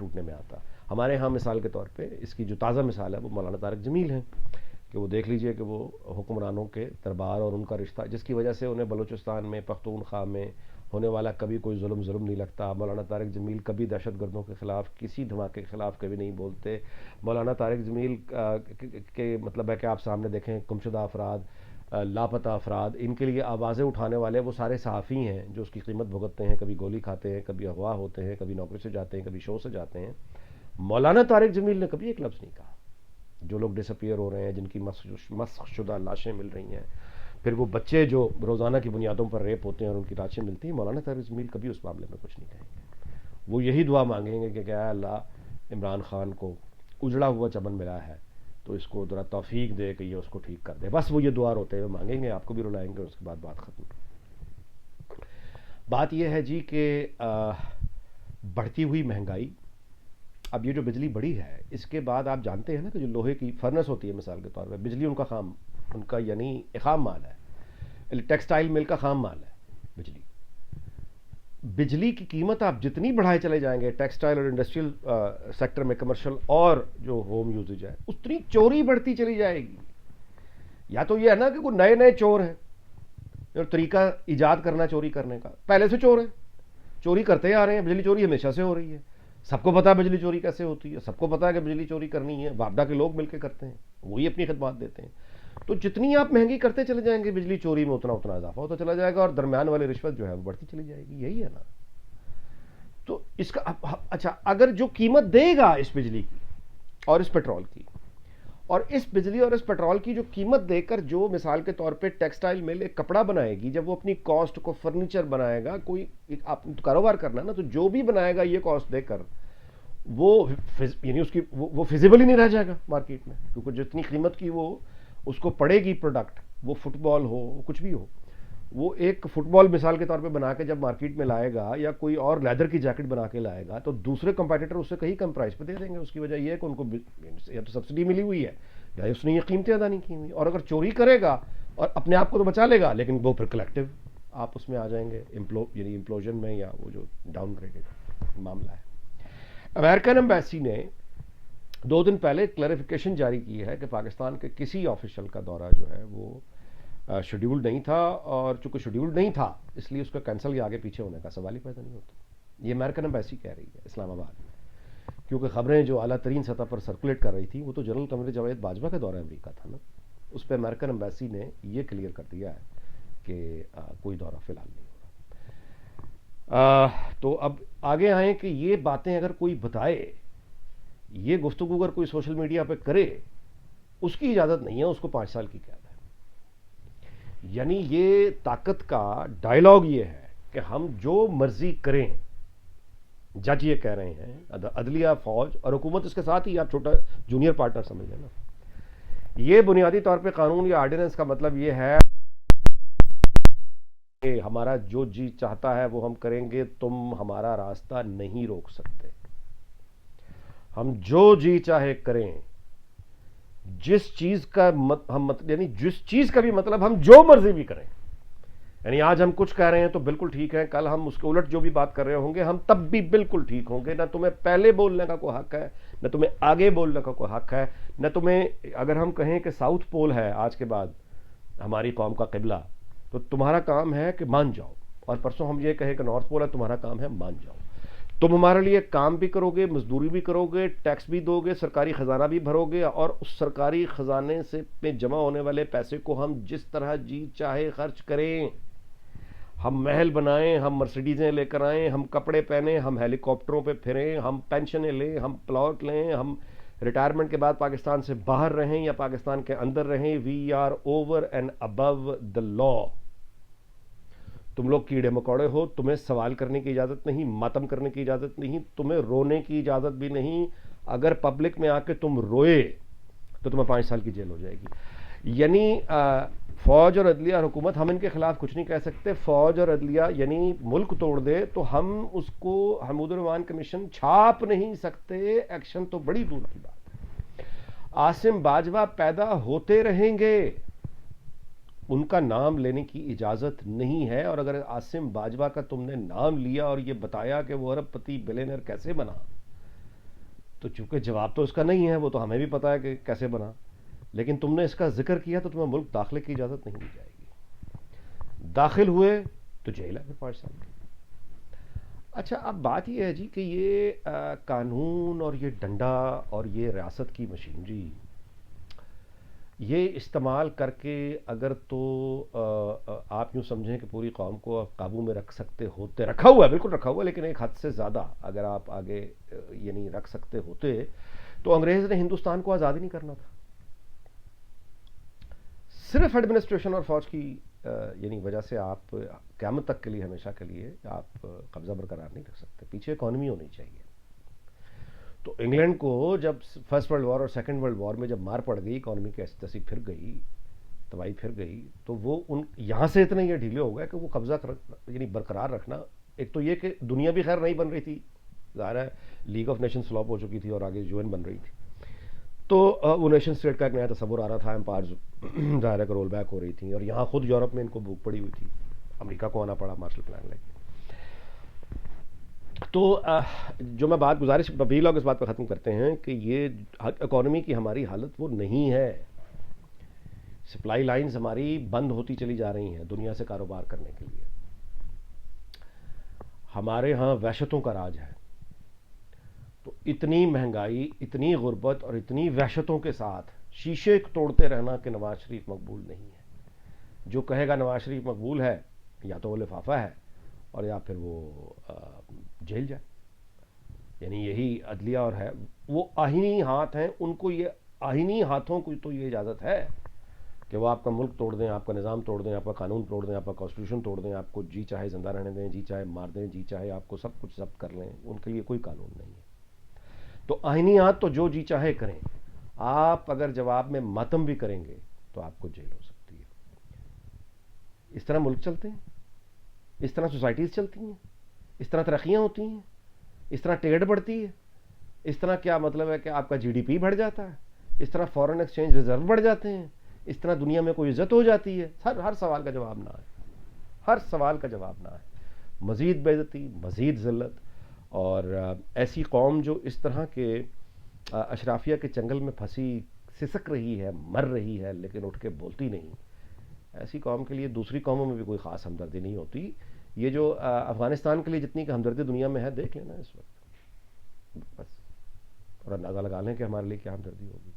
ٹوٹنے میں آتا. ہمارے ہاں مثال کے طور پہ اس کی جو تازہ مثال ہے وہ مولانا طارق جمیل ہیں کہ وہ دیکھ لیجئے کہ وہ حکمرانوں کے دربار اور ان کا رشتہ جس کی وجہ سے انہیں بلوچستان میں پختونخوا میں ہونے والا کبھی کوئی ظلم نہیں لگتا. مولانا طارق جمیل کبھی دہشت گردوں کے خلاف کسی دھماکے کے خلاف کبھی نہیں بولتے. مولانا طارق جمیل کے مطلب ہے کہ آپ سامنے دیکھیں گمشدہ افراد, لاپتہ افراد, ان کے لیے آوازیں اٹھانے والے وہ سارے صحافی ہیں جو اس کی قیمت بھگتتے ہیں, کبھی گولی کھاتے ہیں, کبھی اغوا ہوتے ہیں, کبھی نوکری سے جاتے ہیں, کبھی شو سے جاتے ہیں. مولانا طارق جمیل نے کبھی ایک لفظ نہیں کہا. جو لوگ ڈس اپیئر ہو رہے ہیں, جن کی مسخ شدہ لاشیں مل رہی ہیں, پھر وہ بچے جو روزانہ کی بنیادوں پر ریپ ہوتے ہیں اور ان کی لاشیں ملتی ہیں, مولانا طارق جمیل کبھی اس معاملے میں کچھ نہیں کہیں گے. وہ یہی دعا مانگیں گے کہ کیا اللہ عمران خان کو اجڑا ہوا چمن ملا ہے تو اس کو ذرا توفیق دے کہ یہ اس کو ٹھیک کر دے. بس وہ یہ دعا روتے ہوئے مانگیں گے, آپ کو بھی رلائیں گے, اس کے بعد بات ختم. بات یہ ہے جی کہ بڑھتی ہوئی مہنگائی, اب یہ جو بجلی بڑی ہے اس کے بعد آپ جانتے ہیں نا کہ جو لوہے کی فرنس ہوتی ہے مثال کے طور پہ, بجلی ان کا یعنی خام مال ہے, ٹیکسٹائل مل کا خام مال ہے بجلی. بجلی کی قیمت آپ جتنی بڑھائے چلے جائیں گے ٹیکسٹائل اور انڈسٹریل سیکٹر میں, کمرشل اور جو ہوم یوزیج ہے, اتنی چوری بڑھتی چلی جائے گی. یا تو یہ ہے نا کہ کوئی نئے چور ہیں اور طریقہ ایجاد کرنا چوری کرنے کا, پہلے سے چور ہیں, چوری کرتے آ رہے ہیں. بجلی چوری ہمیشہ سے ہو رہی ہے, سب کو پتا ہے بجلی چوری کیسے ہوتی ہے, سب کو پتا ہے کہ بجلی چوری کرنی ہے, وابڈا کے لوگ مل کے کرتے ہیں, وہی اپنی خدمات دیتے ہیں. تو جتنی آپ مہنگی کرتے چلے جائیں گے بجلی چوری میں اتنا اضافہ ہوتا چلا جائے گا, اور درمیان والی رشوت جو ہے وہ بڑھتی چلی جائے گی. یہی ہے نا. تو اس کا اچھا, اگر جو قیمت دے گا اس بجلی کی اور اس پیٹرول کی, اور اس بجلی اور اس پیٹرول کی جو قیمت دے کر جو مثال کے طور پہ ٹیکسٹائل مل ایک کپڑا بنائے گی, جب وہ اپنی کاسٹ کو فرنیچر بنائے گا, کوئی آپ کاروبار کرنا نا, تو جو بھی بنائے گا یہ کاسٹ دے کر وہ یعنی اس کی وہ فیزیبل ہی نہیں رہ جائے گا مارکیٹ میں, کیونکہ جتنی قیمت کی وہ اس کو پڑے گی پروڈکٹ, وہ فٹ بال ہو کچھ بھی ہو, وہ ایک فٹ بال مثال کے طور پہ بنا کے جب مارکیٹ میں لائے گا یا کوئی اور لیدر کی جیکٹ بنا کے لائے گا تو دوسرے کمپیٹیٹر اس سے کہیں کم پرائز پہ دے دیں گے. اس کی وجہ یہ ہے کہ ان کو یا تو سبسڈی ملی ہوئی ہے یا اس نے یہ قیمتیں ادا نہیں کی ہوئی. اور اگر چوری کرے گا اور اپنے آپ کو تو بچا لے گا, لیکن وہ پھر کلیکٹیو آپ اس میں آ جائیں گے یعنی امپلوژن میں, یا وہ جو ڈاؤن گریڈڈ معاملہ ہے. امریکن ایمبیسی نے 2 دن پہلے کلیریفیکیشن جاری کی ہے کہ پاکستان کے کسی آفیشل کا دورہ جو ہے وہ شیڈیول نہیں تھا, اور چونکہ شیڈیول نہیں تھا اس لیے اس کا کینسل یا آگے پیچھے ہونے کا سوال ہی پیدا نہیں ہوتا. یہ امریکن ایمبیسی کہہ رہی ہے اسلام آباد میں, کیونکہ خبریں جو اعلیٰ ترین سطح پر سرکولیٹ کر رہی تھی وہ تو جنرل قمر جاوید باجوہ کا دورہ امریکہ تھا نا. اس پہ امریکن ایمبیسی نے یہ کلیئر کر دیا ہے کہ کوئی دورہ فی الحال نہیں ہو رہا. تو اب آگے آئیں کہ یہ باتیں اگر کوئی بتائے, یہ گفتگو اگر کوئی سوشل میڈیا پہ کرے, اس کی اجازت نہیں ہے, اس کو 5 سال کی قید ہے. یعنی یہ طاقت کا ڈائلاگ یہ ہے کہ ہم جو مرضی کریں. جج یہ کہہ رہے ہیں, عدلیہ, فوج اور حکومت اس کے ساتھ ہی آپ چھوٹا جونیئر پارٹنر سمجھ لیں نا. یہ بنیادی طور پہ قانون یا آرڈیننس کا مطلب یہ ہے کہ ہمارا جو جی چاہتا ہے وہ ہم کریں گے, تم ہمارا راستہ نہیں روک سکتے. ہم جو جی چاہے کریں, جس چیز کا ہم یعنی جس چیز کا بھی مطلب ہم جو مرضی بھی کریں. یعنی آج ہم کچھ کہہ رہے ہیں تو بالکل ٹھیک ہے, کل ہم اس کے الٹ جو بھی بات کر رہے ہوں گے ہم تب بھی بالکل ٹھیک ہوں گے. نہ تمہیں پہلے بولنے کا کوئی حق ہے, نہ تمہیں آگے بولنے کا کوئی حق ہے, نہ تمہیں, اگر ہم کہیں کہ ساؤتھ پول ہے آج کے بعد ہماری قوم کا قبلہ, تو تمہارا کام ہے کہ مان جاؤ, اور پرسوں ہم یہ کہیں کہ نارتھ پول ہے, تمہارا کام ہے مان جاؤ. تم ہمارے لیے کام بھی کرو گے, مزدوری بھی کرو گے, ٹیکس بھی دو گے, سرکاری خزانہ بھی بھرو گے, اور اس سرکاری خزانے سے میں جمع ہونے والے پیسے کو ہم جس طرح جی چاہے خرچ کریں. ہم محل بنائیں, ہم مرسیڈیزیں لے کر آئیں, ہم کپڑے پہنیں, ہم ہیلی کاپٹروں پہ پھریں, ہم پینشنیں لیں, ہم پلاٹ لیں, ہم ریٹائرمنٹ کے بعد پاکستان سے باہر رہیں یا پاکستان کے اندر رہیں. We are over and above the law. تم لوگ کیڑے مکوڑے ہو, تمہیں سوال کرنے کی اجازت نہیں, ماتم کرنے کی اجازت نہیں, تمہیں رونے کی اجازت بھی نہیں. اگر پبلک میں آ کے تم روئے تو تمہیں 5 سال کی جیل ہو جائے گی. یعنی فوج اور عدلیہ اور حکومت, ہم ان کے خلاف کچھ نہیں کہہ سکتے. فوج اور عدلیہ یعنی ملک توڑ دے تو ہم اس کو حمود الرحمان کمیشن چھاپ نہیں سکتے. ایکشن تو بڑی دور کی بات ہے. عاصم باجوہ پیدا ہوتے رہیں گے, ان کا نام لینے کی اجازت نہیں ہے. اور اگر عاصم باجوہ کا تم نے نام لیا اور یہ بتایا کہ وہ ارب پتی بلینئر کیسے بنا, تو چونکہ جواب تو اس کا نہیں ہے، وہ تو ہمیں بھی پتا ہے کہ کیسے بنا، لیکن تم نے اس کا ذکر کیا تو تمہیں ملک داخلے کی اجازت نہیں دی جائے گی، داخل ہوئے تو جیل ہے پھر 5 سال کی۔ اچھا اب بات یہ ہے جی کہ یہ قانون اور یہ ڈنڈا اور یہ ریاست کی مشینری یہ استعمال کر کے اگر تو آپ یوں سمجھیں کہ پوری قوم کو قابو میں رکھ سکتے ہوتے، رکھا ہوا ہے بالکل رکھا ہوا ہے، لیکن ایک حد سے زیادہ اگر آپ آگے یعنی رکھ سکتے ہوتے تو انگریز نے ہندوستان کو آزاد ہی نہیں کرنا تھا، صرف ایڈمنسٹریشن اور فوج کی یعنی وجہ سے آپ قیامت تک کے لیے ہمیشہ کے لیے آپ قبضہ برقرار نہیں رکھ سکتے، پیچھے اکانومی ہونی چاہیے۔ تو انگلینڈ کو جب فرسٹ ورلڈ وار اور سیکنڈ ورلڈ وار میں جب مار پڑ گئی، اکانومی کی ایسی تیسی پھر گئی، تباہی پھر گئی، تو وہ ان یہاں سے اتنے یہ ڈھیلے ہو گئے کہ وہ قبضہ یعنی برقرار رکھنا، ایک تو یہ کہ دنیا بھی خیر نہیں بن رہی تھی، ظاہر ہے لیگ آف نیشنز فلاپ ہو چکی تھی اور آگے UN بن رہی تھی، تو وہ نیشن اسٹیٹ کا ایک نیا تصور آ رہا تھا، امپائرز ظاہر ہے کہ رول بیک ہو رہی تھیں، اور یہاں خود یورپ میں ان کو بھوک پڑی ہوئی تھی، امریکہ کو آنا پڑا مارشل پلان لے کے۔ تو جو میں بات گزارش وی لوگ اس بات پہ ختم کرتے ہیں کہ یہ اکانومی کی ہماری حالت وہ نہیں ہے، سپلائی لائنز ہماری بند ہوتی چلی جا رہی ہیں دنیا سے کاروبار کرنے کے لیے، ہمارے ہاں وحشتوں کا راج ہے، تو اتنی مہنگائی، اتنی غربت اور اتنی وحشتوں کے ساتھ شیشے توڑتے رہنا کہ نواز شریف مقبول نہیں ہے، جو کہے گا نواز شریف مقبول ہے یا تو وہ لفافہ ہے اور یا پھر وہ جیل جائے، یعنی یہی عدلیہ اور ہے، وہ آئینی ہاتھ ہیں، ان کو یہ آئینی ہاتھوں کو تو یہ اجازت ہے کہ وہ آپ کا ملک توڑ دیں، آپ کا نظام توڑ دیں، آپ کا قانون توڑ دیں، آپ کا کانسٹیٹیوشن توڑ دیں، آپ کو جی چاہے زندہ رہنے دیں، جی چاہے مار دیں، جی چاہے آپ کو سب کچھ ضبط کر لیں، ان کے لیے کوئی قانون نہیں ہے۔ تو آئینی ہاتھ تو جو جی چاہے کریں، آپ اگر جواب میں ماتم بھی کریں گے تو آپ کو جیل ہو سکتی ہے۔ اس طرح ملک چلتے ہیں، اس طرح سوسائٹیز چلتی ہیں، اس طرح ترقیاں ہوتی ہیں، اس طرح ٹریڈ بڑھتی ہے، اس طرح کیا مطلب ہے کہ آپ کا GDP بڑھ جاتا ہے، اس طرح فورن ایکسچینج ریزرو بڑھ جاتے ہیں، اس طرح دنیا میں کوئی عزت ہو جاتی ہے۔ ہر سوال کا جواب نہ ہے، ہر سوال کا جواب نہ ہے، مزید بے عزتی، مزید ذلت، اور ایسی قوم جو اس طرح کے اشرافیہ کے چنگل میں پھنسی سسک رہی ہے، مر رہی ہے، لیکن اٹھ کے بولتی نہیں، ایسی قوم کے لیے دوسری قوموں میں بھی کوئی خاص ہمدردی نہیں ہوتی۔ یہ جو افغانستان کے لیے جتنی کہ ہمدردی دنیا میں ہے دیکھ لینا اس وقت بس، اور اندازہ لگا لیں کہ ہمارے لیے کیا ہمدردی ہوگی۔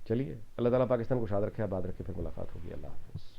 چلیے اللہ تعالیٰ پاکستان کو شاد رکھے، آباد رکھے، پھر ملاقات ہوگی، اللہ حافظ۔